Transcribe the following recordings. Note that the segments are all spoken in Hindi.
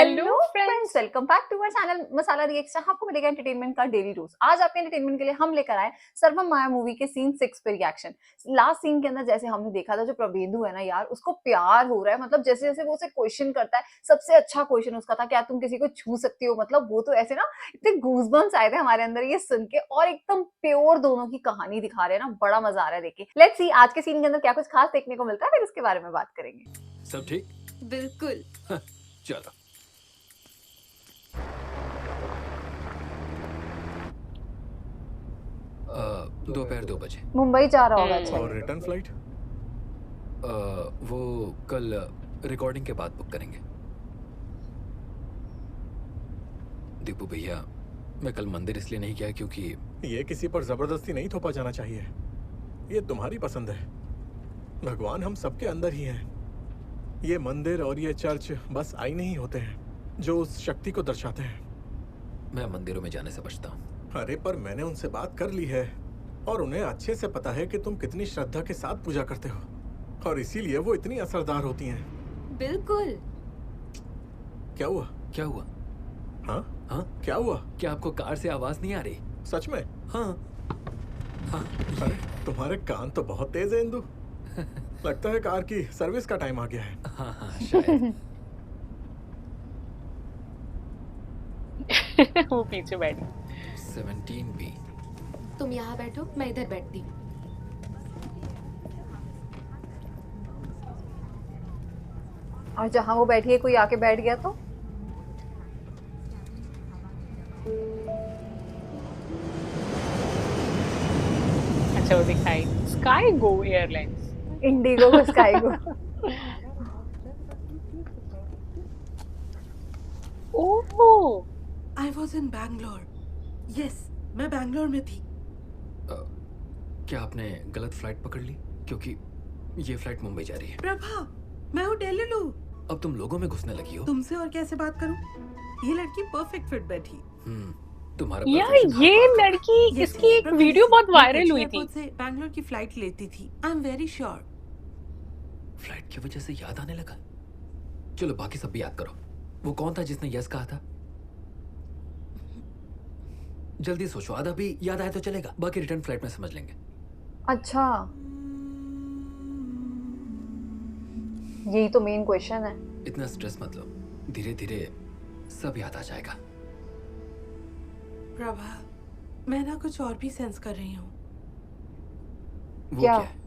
Hello friends, welcome back to our channel Masala reaction. आपको मिलेगा एंटरटेनमेंट का डेली डोज। आज आपके एंटरटेनमेंट के लिए हम लेकर आए सर्वम माया मूवी के सीन 6 पे रिएक्शन। लास्ट सीन के अंदर जैसे हमने देखा था, जो प्रभेंदु है ना यार, उसको प्यार हो रहा है। मतलब जैसे जैसे वो उसे क्वेश्चन करता है, सबसे अच्छा क्वेश्चन उसका था, क्या तुम किसी को छू सकती हो? मतलब वो तो ऐसे ना, इतने गूजबम्स आए थे हमारे अंदर ये सुन के, और एकदम प्योर दोनों की कहानी दिखा रहे हैं ना, बड़ा मजा आ रहा है देख के। लेट्स सी आज के सीन के अंदर क्या कुछ खास देखने को मिलता है, फिर इसके बारे में बात करेंगे। सब ठीक? बिल्कुल। चलो। दोपहर 2 बजे। मुंबई जा रहा होगा अच्छा। और रिटर्न फ्लाइट? वो कल रिकॉर्डिंग के बाद बुक करेंगे। दीपू भैया, मैं कल मंदिर इसलिए नहीं गया क्योंकि ये किसी पर जबरदस्ती नहीं थोपा जाना चाहिए। ये तुम्हारी पसंद है। भगवान हम सबके अंदर ही हैं। ये मंदिर और ये चर्च बस आईने ही होते हैं जो उस शक्ति को दर्शाते हैं। मैं मंदिरों में जाने से बचता हूँ। अरे पर मैंने उनसे बात कर ली है और उन्हें अच्छे से पता है कि तुम कितनी श्रद्धा के साथ पूजा करते हो, और इसीलिए वो इतनी असरदार होती हैं। बिल्कुल। क्या हुआ? क्या हुआ? हाँ हाँ? क्या हुआ? क्या आपको कार से आवाज नहीं आ रही? सच में? हाँ हाँ। अरे तुम्हारे कान तो बहुत तेज है इंदु। लगता है कार की सर्विस का टाइम आ गया है। हाँ हाँ शायद। वो पीछे बैठी। 17B। तुम यहाँ बैठो, मैं इधर बैठती हूँ। और जहां वो बैठी है कोई आके बैठ गया तो? अच्छा वो दिखाई स्काई गो एयरलाइंस। इंडिगो को स्काई को। ओह I was in Bangalore. Yes, मैं बैंगलोर में थी। क्या आपने गलत फ्लाइट पकड़ ली? क्योंकि ये फ्लाइट मुंबई जा रही है। प्रभा, मैं हूँ डेलुलू। अब तुम लोगों में घुसने लगी हो। तुमसे और कैसे बात करूं? ये लड़की परफेक्ट फिट बैठी। तुम्हारा यार perfection ये हाथ पार लड़की, Yes, इसकी एक प्रभा, वीडियो yes, बहुत मैं वायरल हुई कोची थी। एयरपोर्ट से बैंगलोर की फ्लाइट लेती थी। I am very sure. Flight की वजह से याद आने लगा। चलो बाकी सब भी याद करो। वो कौन था जिसने यस कहा था? जल्दी सोचो, आधा भी याद आए तो चलेगा, बाकी रिटर्न फ्लाइट में समझ लेंगे। अच्छा, यही तो मेन क्वेश्चन है। इतना स्ट्रेस मत लो, धीरे धीरे सब याद आ जाएगा। प्रभा, मैं ना कुछ और भी सेंस कर रही हूँ। वो क्या? क्या है?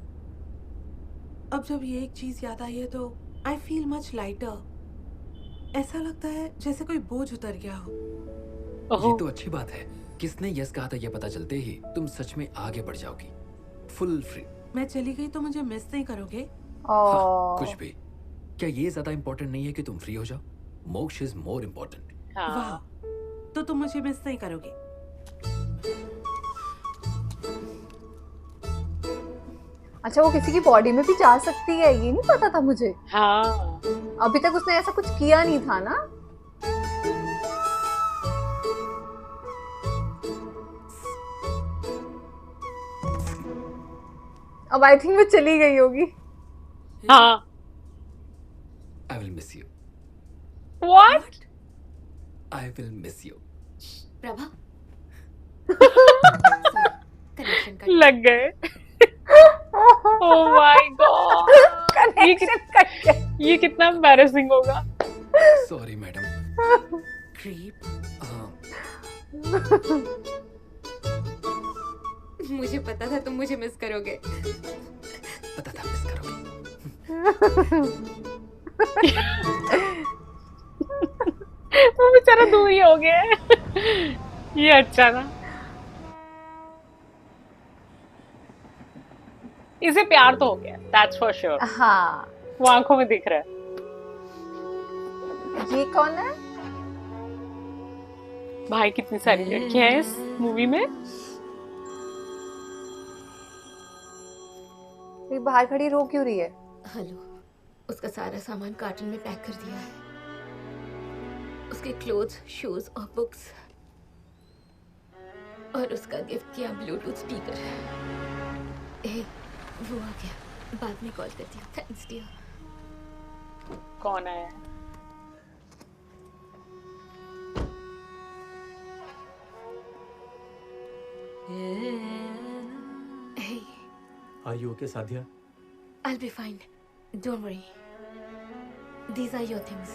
अब जब ये एक चीज याद आई है तो आई फील मच लाइटर। ऐसा लगता है जैसे कोई बोझ उतर गया हो। ये तो अच्छी बात है। किसने यस कहा था ये पता चलते ही तुम सच में आगे बढ़ जाओगी, फुल फ्री। मैं चली गई तो मुझे मिस नहीं करोगे? हाँ, कुछ भी। क्या ये ज्यादा इंपॉर्टेंट नहीं है कि तुम फ्री हो जाओ? मोक्ष इज मोर इम्पोर्टेंट। हाँ। वाह, तो तुम मुझे मिस नहीं करोगे? अच्छा, वो किसी की बॉडी में भी जा सकती है, ये नहीं पता था मुझे। हाँ अभी तक उसने ऐसा कुछ किया नहीं था ना। अब आई थिंक वो चली गई होगी। हाँ। I will miss you. What? I will miss you. Prabha. Connection का लग गए। Oh my God, connection cut गया। ये कितना एम्बैरेसिंग होगा। Sorry madam. क्रीप। मुझे पता था तुम मुझे मिस करोगे। पता था मिस करोगे। वो बेचारा दूर ही हो गया है। ये अच्छा ना, इसे प्यार तो हो गया, दैट्स फॉर श्योर। हाँ, वो आंखों में दिख रहा है। ये कौन है? भाई कितनी सारी लड़कियां हैं इस मूवी में। ये बाहर खड़ी रो क्यों रही है? हेलो, उसका सारा सामान कार्टन में पैक कर दिया है। उसके क्लोथ्स, शूज और बुक्स, और उसका गिफ्ट किया ब्लूटूथ स्पीकर। वो आ गया, बाद में कॉल करती हूँ। Thanks dear. कौन है? Are you okay, Sadhya? I'll be fine. Don't worry. These are your things.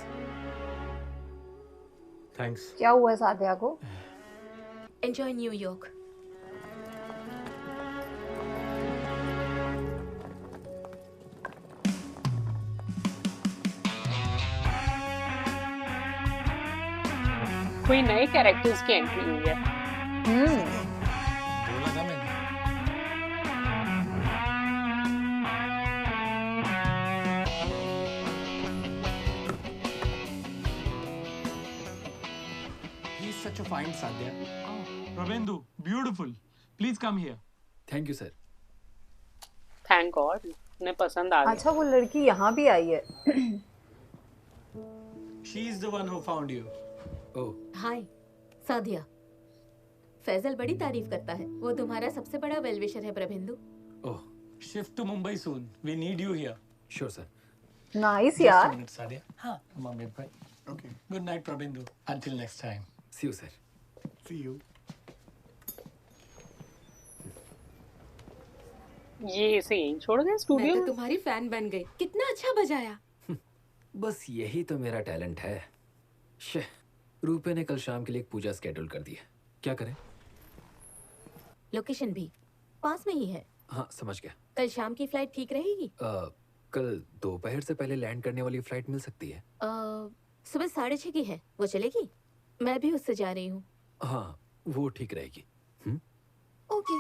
Thanks. क्या हुआ है सादिया को? Enjoy New York. कोई नए कैरेक्टर्स की एंट्री हुई है। बोला था मैंने। He's such a fine Sadhya. Ravendu, beautiful. Please come here. Thank you sir. Thank God उन्हें पसंद आ गया। अच्छा वो लड़की यहाँ भी आई है। She's the one who found you. ओह, हाय सादिया। फैजल बड़ी तारीफ करता है। वो तुम्हारा सबसे बड़ा वेलविशर है प्रभेंदु। ओह, Shift to Mumbai soon. We need you here. Sure sir. Nice Just a यार। minute, Sadhya. हाँ, I'm on my way. Okay. Good night, Prabindu. Until next time. See you sir. See you. ये इसे यहीं छोड़ गए स्टूडियो मैं तो में? तुम्हारी फैन बन गई। कितना अच्छा बजाया। बस यही तो मेरा टैलेंट है। शे, रूपे ने कल शाम के लिए एक पूजा स्केड्यूल कर दी है। क्या करें? लोकेशन भी पास में ही है। हाँ, समझ गया। कल शाम की फ्लाइट ठीक रहेगी? कल दोपहर से पहले लैंड करने वाली फ्लाइट मिल सकती है। सुबह 6:30 की है। वो चलेगी? मैं भी उससे जा रही हूँ। हाँ, वो ठीक रहेगी। ओके।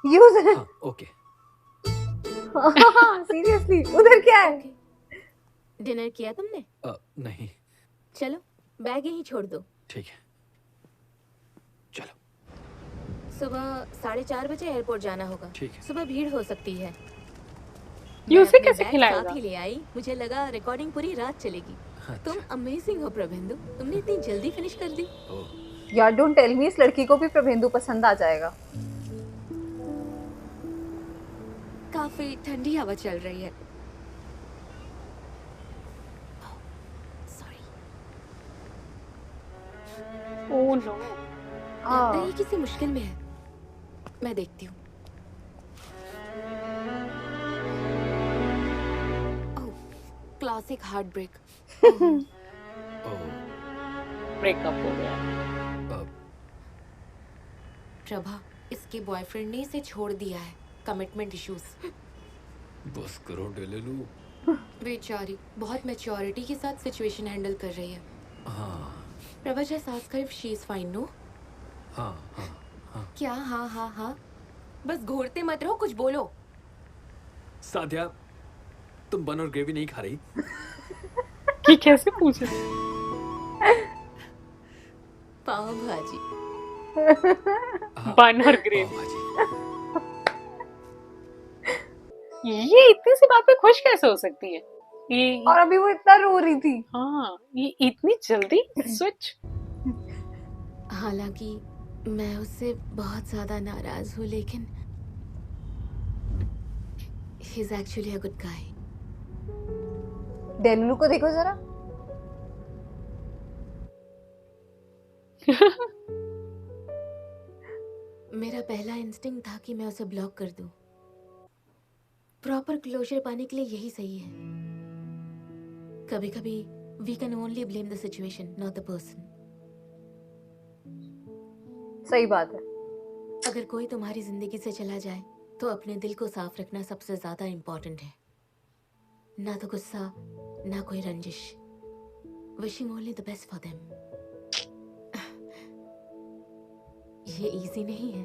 यूज हाँ, ओके। सीरियसली उधर क्या है? डिनर किया तुमने? नहीं। चलो बैग यहीं छोड़ दो। ठीक है, चलो। सुबह 4:30 बजे एयरपोर्ट जाना होगा। ठीक है। सुबह भीड़ हो सकती है। ये मैं उसे अपने कैसे बैग खिलाएगा? साथ ही ले आई। मुझे लगा रिकॉर्डिंग पूरी रात चलेगी। तुम अमेजिंग हो प्रभेंदु। तुमने इतनी जल्दी फिनिश कर दी। ओह, यार डोंट टेल मी इस लड़की को भी प्रभेंदु पसंद आ जाएगा। काफी ठंडी हवा चल रही है। सॉरी। Oh no. लगता है ये किसी मुश्किल में है। मैं देखती हूँ। ओह, क्लासिक हार्ट ब्रेक। ओह, ब्रेकअप हो गया। प्रभा, इसके बॉयफ्रेंड ने इसे छोड़ दिया है। Commitment issues. बस करो डेलेलू। बेचारी बहुत मैच्योरिटी के साथ सिचुएशन हैंडल कर रही है। हाँ, Prabha just ask her if she is fine. No? हाँ, हाँ, हाँ। क्या हाँ हाँ हाँ? बस घूरते मत रहो, कुछ बोलो। सादिया, तुम बन और ग्रेवी नहीं खा रही? कि कैसे पूछे? पाव भाजी। हाँ, बन और पाव ग्रेवी। भाजी। ये इतनी सी बात पे खुश कैसे हो सकती है? ये और अभी वो इतना रो रही थी। हाँ, ये इतनी जल्दी स्विच। हालांकि मैं उससे बहुत ज्यादा नाराज हूँ, लेकिन he is actually a good guy. Delulu को देखो जरा। मेरा पहला इंस्टिंक्ट था कि मैं उसे ब्लॉक कर दूं। प्रॉपर क्लोजर पाने के लिए यही सही है। कभी कभी we can only blame the situation, not the person. सही बात है। अगर कोई तुम्हारी जिंदगी से चला जाए तो अपने दिल को साफ रखना सबसे ज्यादा इम्पोर्टेंट है। ना तो गुस्सा, ना कोई रंजिश। Wishing only the best for them. ये इजी नहीं है,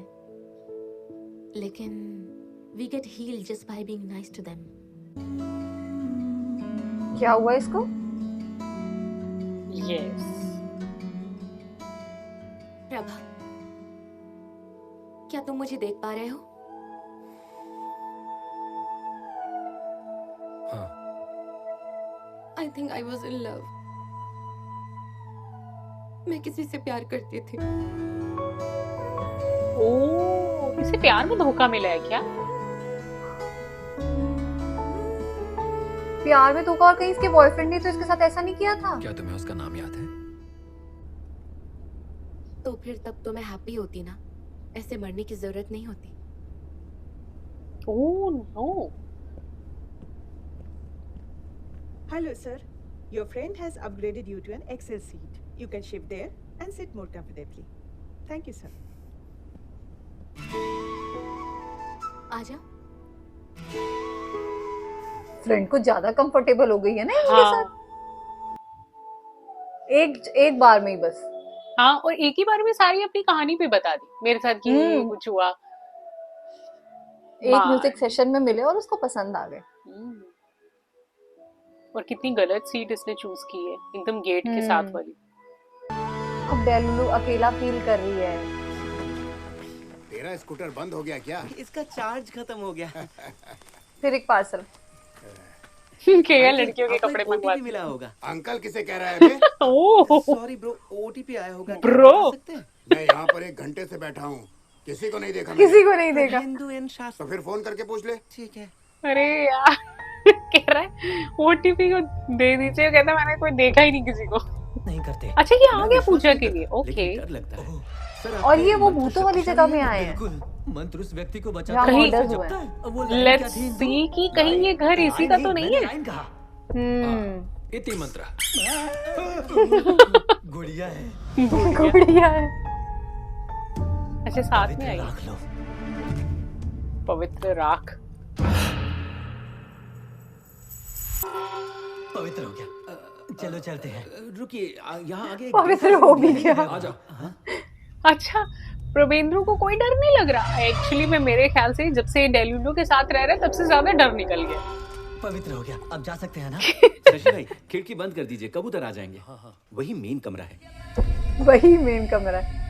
लेकिन we get heal just by being nice to them. क्या हुआ इसको? यस। प्रभा, क्या तुम मुझे देख पा रहे हो? हाँ, I think I was in love. मैं किसी से प्यार करती थी। ओह, इसे प्यार में धोखा मिला है क्या? प्यार में धोखा? और कहीं इसके बॉयफ्रेंड ने तो इसके साथ ऐसा नहीं किया था? क्या तुम्हें उसका नाम याद है? तो फिर तब तो मैं हैप्पी होती ना। ऐसे मरने की जरूरत नहीं होती। Oh no. Hello, sir. Your friend has upgraded you to an Excel seat. You can shift there and sit more comfortably. Thank you, sir. आ जाओ। फ्रेंड को ज्यादा कंफर्टेबल हो गई है ना इनके हाँ साथ, एक बार में ही बस। हाँ, और एक ही बार में सारी अपनी कहानी भी बता दी, मेरे साथ ये कुछ हुआ। एक मार। म्यूजिक सेशन में मिले और उसको पसंद आ गए। और कितनी गलत सीट इसने चूज की है, एकदम गेट के साथ वाली। अब डेलुलु अकेला फील कर रही है। तेरा स्कूटर बंद हो गया क्या? इसका चार्ज खत्म हो गया। फिर एक पार्सल। क्या लड़कियों के आपको कपड़े एक मंगवा OTP मिला होगा। अंकल किसे कह रहा है बे? ओह सॉरी ब्रो, OTP आया होगा। क्या Bro। बता सकते हैं? मैं यहाँ पर 1 घंटे से बैठा हूँ, किसी को नहीं देखा किसी मैंने। को नहीं देखा। हिंदू एंड तो शास्त्र। फिर फोन करके पूछ ले। ठीक है। अरे यार कह रहा है OTP को दे दीजिए, कहता मैंने कोई देखा ही नहीं किसी को। नहीं करते। अच्छा ये आ मैं गया विश्वास पूजा नहीं के करता, लिए। ओके लेकिन डर लगता है। सर, और आपके ये वो मंत्र भूतों वाली शक्तिशाली जगह में है? आए हैं बिल्कुल। मंत्र उस व्यक्ति को बचा जहाँ कहीं- मर्डर्स हुए हैं। वो लड़की लेट्स क्या थी? सी कि कहीं ये घर इसी का तो नहीं है। लाइन कहा। इति मंत्र। गुड़िया है। गुड़िया है। अच्छा साथ में आई राख लो। पवित्र राख। पवित्र हो गया। चलो चलते हैं। रुकिए, यहाँ आगे पवित्र हो भी गया। आ जाओ। अच्छा प्रवेंद्र को कोई डर नहीं लग रहा। एक्चुअली में मेरे ख्याल से जब से डेल्यूडो के साथ रह रहे तब से ज्यादा डर निकल गया। पवित्र हो गया, अब जा सकते हैं ना? शशि भाई खिड़की बंद कर दीजिए, कबूतर आ जाएंगे। वही मेन कमरा है। वही मेन कमरा है।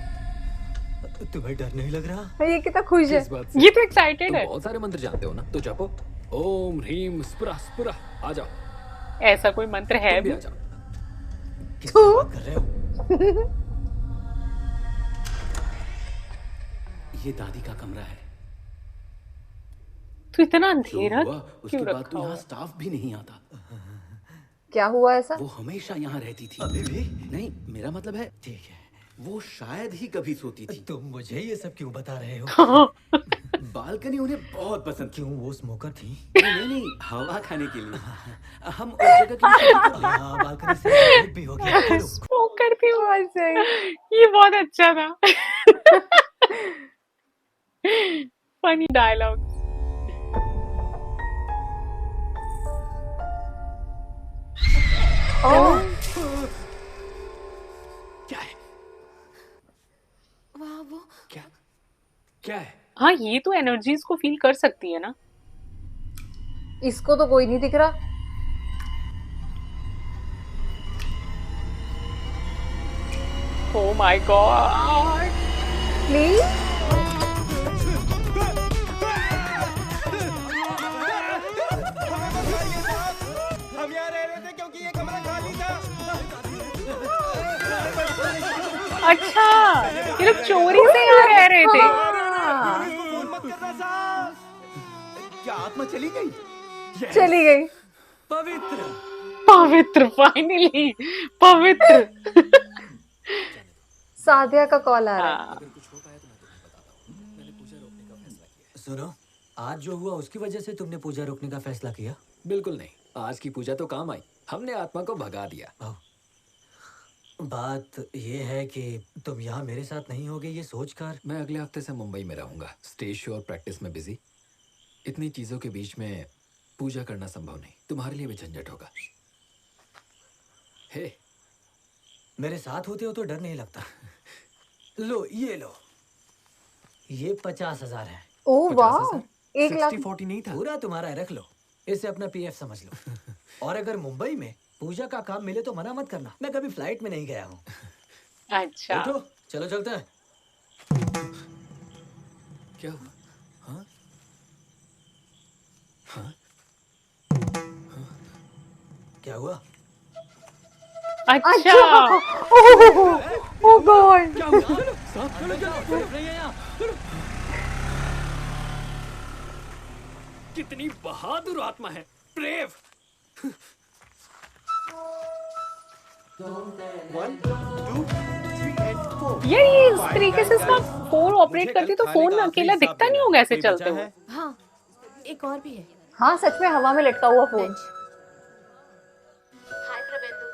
तुम्हें डर नहीं लग रहा? ये कितना खुश है। किस बात से? ये तो एक्साइटेड तुम है। बहुत सारे मंत्र जानते हो ना, तो जपो। ओम ह्रीम स्पुरा स्पुरा। आ जाओ। ऐसा कोई मंत्र है तुम भी भी? आ जाओ। किससे बात कर रहे हो? ये दादी का कमरा है। तो इतना जो अंधेरा हुआ उसके क्यों बाद रखा तो यहाँ हुआ? स्टाफ भी नहीं आता। क्या हुआ ऐसा? वो हमेशा यहाँ रहती थी। अभी भी? नहीं, मेरा मतलब है ठीक है। वो शायद ही कभी सोती थी। तुम मुझे ये सब क्यों बता रहे हो? बालकनी उन्हें बहुत पसंद थी। क्यों, वो स्मोकर थी? नहीं, हवा खाने के लिए। हम उस जगह के लिए शादी कर लिए। हाँ, बालकनी से escape भी हो गया। चलो। वो करती हूँ। बहुत सही। ये बहुत अच्छा था। Funny dialogue. क्या है? वाह वो क्या क्या है? हाँ ये तो एनर्जीज को फील कर सकती है ना। इसको तो कोई नहीं दिख रहा। Oh my God. प्लीज। हम यहाँ रह रहे थे क्योंकि ये कमरा खाली था। अच्छा ये लोग चोरी से यहाँ रह रहे थे। फोन मत करना साहब। क्या आत्मा चली गई? चली गई। पवित्र। पवित्र, फाइनली पवित्र। सादिया का कॉल आ रहा है। हाँ, सुनो, आज जो हुआ उसकी वजह से तुमने पूजा रोकने का फैसला किया? बिल्कुल नहीं, आज की पूजा तो काम आई। हमने आत्मा को भगा दिया। बात ये है कि तुम यहाँ मेरे साथ नहीं होगे ये सोचकर। मैं अगले हफ्ते से मुंबई में रहूंगा, स्टेज शो और प्रैक्टिस में बिजी। इतनी चीजों के बीच में पूजा करना संभव नहीं। तुम्हारे लिए भी झंझट होगा। हे, मेरे साथ होते हो तो डर नहीं लगता। लो ये लो, ये 50,000 है। ओ वाह, 50,000? 1 लाख। 60-40 नहीं था। पूरा तुम्हारा है, रख लो। इसे अपना PF समझ लो। और अगर मुंबई में पूजा का काम मिले तो मना मत करना। मैं कभी फ्लाइट में नहीं गया हूँ। अच्छा उठो, चलो चलते हैं। क्या हुआ? हाँ? हाँ? क्या हुआ? अच्छा ओह गॉड। क्या हुआ? कितनी बहादुर आत्मा है, ब्रेव। ये इस तरीके से इसका फोन ऑपरेट करती तो फोन में अकेला दिखता नहीं होगा ऐसे चलते हुए। हाँ एक और भी है। हाँ सच में हवा में लटका हुआ फोन। बेंच। हाय प्रबंधु,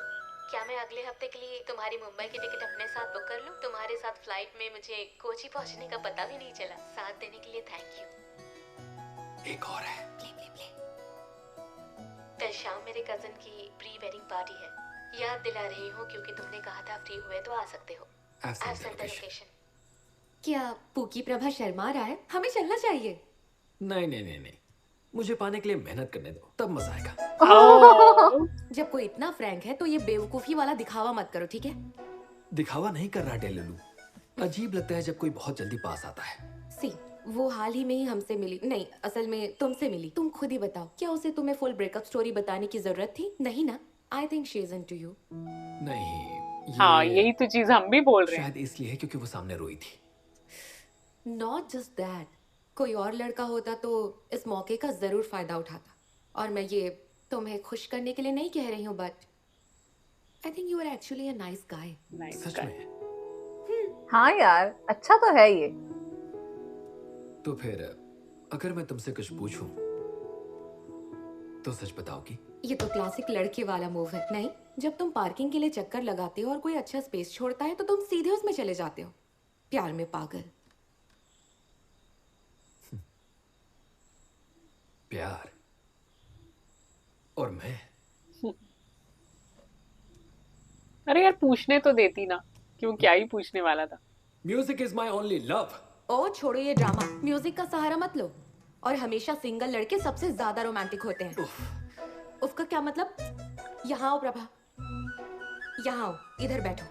क्या मैं अगले हफ्ते के लिए तुम्हारी मुंबई की टिकट अपने साथ बुक कर लूं? तुम्हारे साथ फ्लाइट में मुझे कोची पहुंचने का पता भी नहीं चला। साथ देने के लिए थैंक यू। एक और है। Play play play. कल शाम मेरे कजन की प्री वेडिंग पार्टी है। याद दिला रही हूँ क्योंकि तुमने कहा था फ्री हुए तो आ सकते हो। I've sent the sent the location. Location. क्या पूकी प्रभा शर्मा रहा है? हमें चलना चाहिए। नहीं नहीं नहीं नहीं, मुझे पाने के लिए मेहनत करने दो, तब मजा आएगा। Oh. जब कोई इतना फ्रैंक है तो ये बेवकूफी वाला दिखावा मत करो, ठीक है? दिखावा नहीं कर रहा डेलुलू, अजीब लगता है जब कोई बहुत जल्दी पास आता है। सी, वो हाल ही में ही हमसे मिली। नहीं, असल में तुमसे मिली। तुम खुद ही बताओ, क्या उसे तुम्हें फुल ब्रेकअप स्टोरी बताने की जरूरत थी? नहीं ना? I think she is into you. नहीं, हाँ, यही तो चीज हम भी बोल रहे हैं। शायद इसलिए है क्योंकि वो सामने रोई थी। नॉट जस्ट दैट, कोई और लड़का होता तो इस मौके का जरूर फायदा उठाता। और मैं ये तुम्हें खुश करने के लिए नहीं कह रही हूँ, but I think you are actually a nice guy. सच में? हाँ यार, अच्छा तो है ये। तो फिर अगर मैं तुमसे कुछ पूछूं तो सच बताओगी? ये तो क्लासिक लड़के वाला मूव है। नहीं, जब तुम पार्किंग के लिए चक्कर लगाते हो और कोई अच्छा स्पेस छोड़ता है तो तुम सीधे उसमें चले जाते हो। प्यार में पागल। प्यार और मैं? अरे यार, पूछने तो देती ना, क्यों क्या ही पूछने वाला था। Music is my only love. ओ छोड़ो ये ड्रामा, म्यूजिक का सहारा मत लो। और हमेशा सिंगल लड़के सबसे ज्यादा रोमांटिक होते हैं। उसका क्या मतलब? यहाँ आओ प्रभा, यहाँ आओ, इधर बैठो।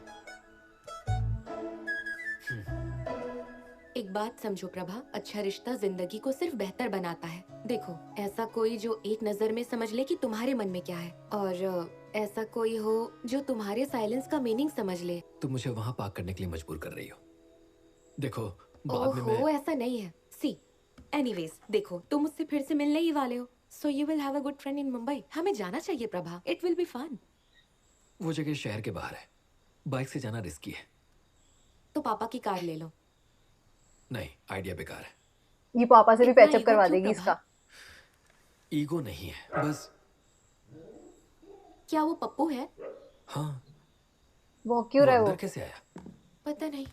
एक बात समझो प्रभा, अच्छा रिश्ता जिंदगी को सिर्फ बेहतर बनाता है। देखो, ऐसा कोई जो एक नजर में समझ ले कि तुम्हारे मन में क्या है, और ऐसा कोई हो जो तुम्हारे साइलेंस का मीनिंग समझ ले। तुम मुझे वहां पार्क करने के लिए मजबूर कर रही हो। देखो, बाद में ओहो, मैं... ऐसा नहीं है। सी, एनीवेज, देखो तुम मुझसे फिर से मिलने ही वाले हो, so you will have a good friend in Mumbai. हमें जाना चाहिए Prabha, it will be fun. वो जगह शहर के बाहर है, बाइक से जाना रिस्की है। तो पापा की कार ले लो। नहीं, आइडिया बेकार है। ये पापा से भी इतना पैचअप ईगो करवा क्यों देगी प्रभा? इसका। ईगो नहीं है, बस। क्या वो पप्पू है? हाँ। वो क्यों वो रहा है अंदर वो? कैसे आया? पता नहीं।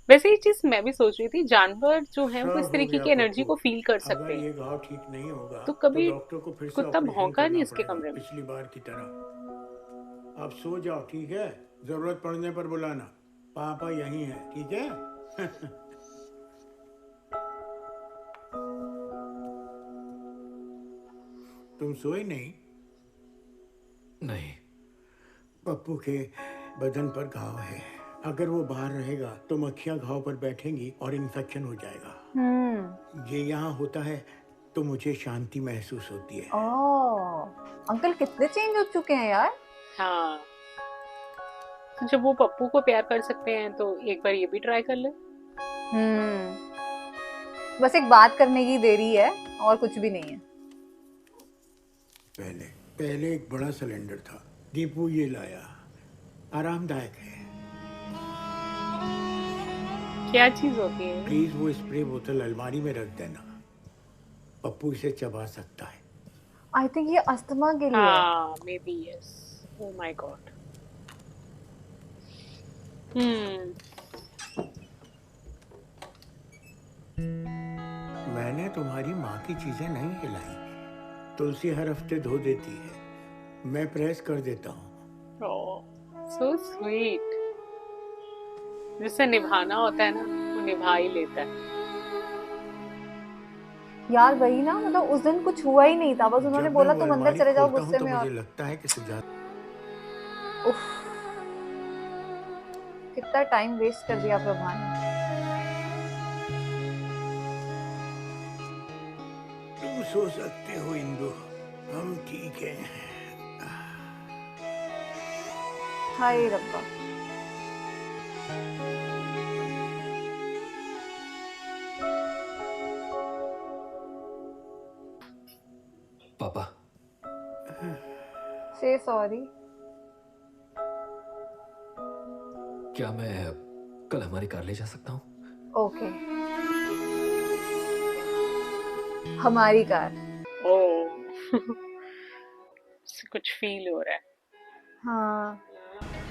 वैसे ये चीज मैं भी सोच रही थी, जानवर जो है वो सब इस हो तरीके गया की एनर्जी पप्पू। को फील कर अगर सकते ये हैं। घाव ठीक नहीं होगा तो कभी डॉक्टर को फिर से कुत्ता ऑपरेशन भौंका नहीं करना इसके पड़ेगा, कमरे में। पिछली बार की तरह। आप सो जाओ, ठीक है? जरूरत पड़ने पर बुलाना, पापा यहीं है, ठीक है? तुम सोए नहीं? नहीं। पप्पू के बदन पर घाव है, अगर वो बाहर रहेगा तो मक्खियां घाव पर बैठेंगी और इन्फेक्शन हो जाएगा। ये यहाँ होता है तो मुझे शांति महसूस होती है। ओह, अंकल कितने चेंज हो चुके हैं यार। हाँ, तो जब वो पप्पू को प्यार कर सकते हैं तो एक बार ये भी ट्राई कर ले। बस एक बात करने की देरी है और कुछ भी नहीं है। पहले एक बड़ा सिलेंडर था, दीपू ये लाया, आरामदायक है। क्या चीज होती है? प्लीज वो स्प्रे बोतल अलमारी में रख देना, पप्पू इसे चबा सकता है। आई थिंक ये अस्थमा के लिए है। हाँ, may be yes. Oh my God. मैंने तुम्हारी माँ की चीजें नहीं हिलाई, तुलसी हर हफ्ते धो देती है, मैं प्रेस कर देता हूँ। So sweet. जिसे निभाना होता है ना, वो निभा ही लेता है। यार वही ना, मतलब उस दिन कुछ हुआ ही नहीं था, बस उन्होंने जब बोला मैं वो तुम अंदर अलमारी चले जाओ खोलता हूँ गुस्से तो में। मुझे और लगता है कि सुजाता उफ, कितना टाइम वेस्ट कर दिया प्रभा ने। तुम सो सकते हो इंदु, हम ठीक हैं। हाय रब्बा। पापा, से सॉरी। क्या मैं कल हमारी कार ले जा सकता हूँ? ओके। हमारी कार। ओ कुछ फील हो रहा है। हाँ,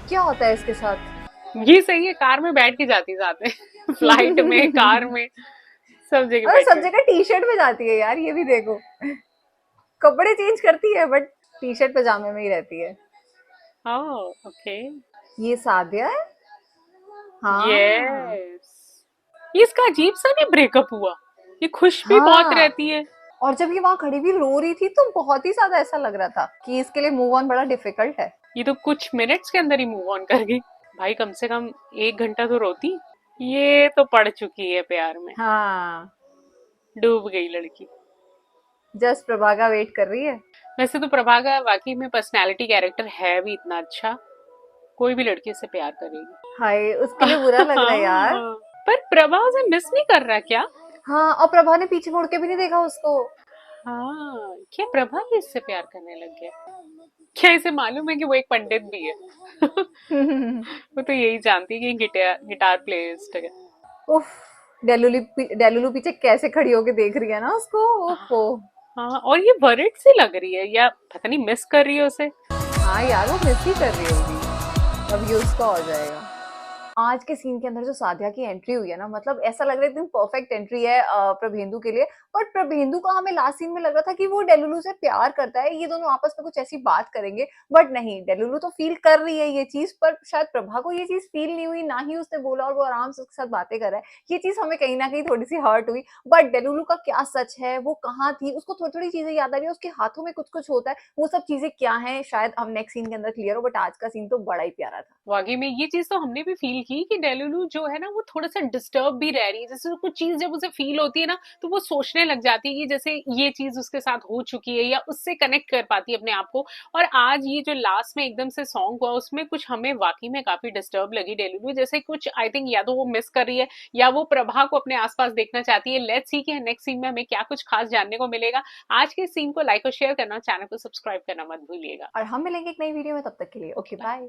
क्या होता है इसके साथ? ये सही है, कार में बैठ के जाती साथ में फ्लाइट में, कार में, सब जगह और बैठ सब के। जगह टी शर्ट में जाती है यार, ये भी देखो। कपड़े चेंज करती है बट टी शर्ट पजामे में ही रहती है। ओके। ये सादिया है। हाँ यस, ये इसका अजीब सा नहीं ब्रेकअप हुआ, ये खुश भी बहुत हाँ। रहती है। और जब ये वहां खड़ी भी रो रही थी तो बहुत ही ज्यादा ऐसा लग रहा था कि इसके लिए मूव ऑन बड़ा डिफिकल्ट है। ये तो कुछ मिनट्स के अंदर ही मूव ऑन कर गई। भाई कम से कम 1 घंटा तो रोती, ये तो पड़ चुकी है प्यार में, हाँ, डूब गई लड़की। जस्ट प्रभा का वेट कर रही है। वैसे तो प्रभा का वाकई में पर्सनालिटी कैरेक्टर है भी इतना अच्छा, कोई भी लड़की से प्यार करेगी। हाय, उसके लिए बुरा लग रहा है यार। पर प्रभा उसे मिस नहीं कर रहा क्या? हाँ, और प्रभा ने पीछे मुड़ के भी नहीं देखा उसको। हाँ, क्या प्रभा ही इससे प्यार करने लग गया? क्या इसे मालूम है कि वो एक पंडित भी है? वो तो यही जानती है कि गिटार प्लेयरिस्ट है। उफ, डेलुलू पीछे कैसे खड़ी होके देख रही है ना उसको। ओफो। हाँ, और ये वरिड सी लग रही है, या पता नहीं मिस कर रही है उसे। हाँ यार, वो मिस ही कर रही होगी। अब ये उसका हो जाएगा। आज के सीन के अंदर जो सादिया की एंट्री हुई है ना, मतलब ऐसा लग रहा है एकदम परफेक्ट एंट्री है प्रभेंदु के लिए। बट प्रभेंदु का हमें लास्ट सीन में लग रहा था कि वो डेलुलू से प्यार करता है, ये दोनों आपस में कुछ ऐसी बात करेंगे। बट नहीं, डेलुलू तो फील कर रही है ये चीज, पर शायद प्रभा को ये चीज फील नहीं हुई, ना ही उसने बोला, और वो आराम से उसके साथ बातें कर रहा है। ये चीज हमें कहीं ना कहीं थोड़ी सी हर्ट हुई। बट डेलुलू का क्या सच है, वो कहाँ थी, उसको थोड़ी थोड़ी चीजें याद आ रही है, उसके हाथों में कुछ कुछ होता है, वो सब चीजें क्या है शायद हम नेक्स्ट सीन के अंदर क्लियर हो। बट आज का सीन तो बड़ा ही प्यारा था। वाकई में ये चीज तो हमने भी फील की कि डेलुलू जो है ना वो थोड़ा सा डिस्टर्ब भी रह रही है। जैसे कुछ चीज जब उसे फील होती है ना तो वो सोचने लग जाती है कि जैसे ये चीज उसके साथ हो चुकी है, या उससे कनेक्ट कर पाती है अपने आप को। और आज ये जो लास्ट में एकदम से सॉन्ग हुआ उसमें कुछ हमें वाकई में काफी डिस्टर्ब लगी डेलुलू, जैसे कुछ आई थिंक या तो वो मिस कर रही है या वो प्रभा को अपने आसपास देखना चाहती है। लेट्स सी कि नेक्स्ट सीन में हमें क्या कुछ खास जानने को मिलेगा। आज के सीन को लाइक और शेयर करना, चैनल को सब्सक्राइब करना मत भूलिएगा। और हम मिलेंगे एक नई वीडियो में, तब तक के लिए ओके बाय।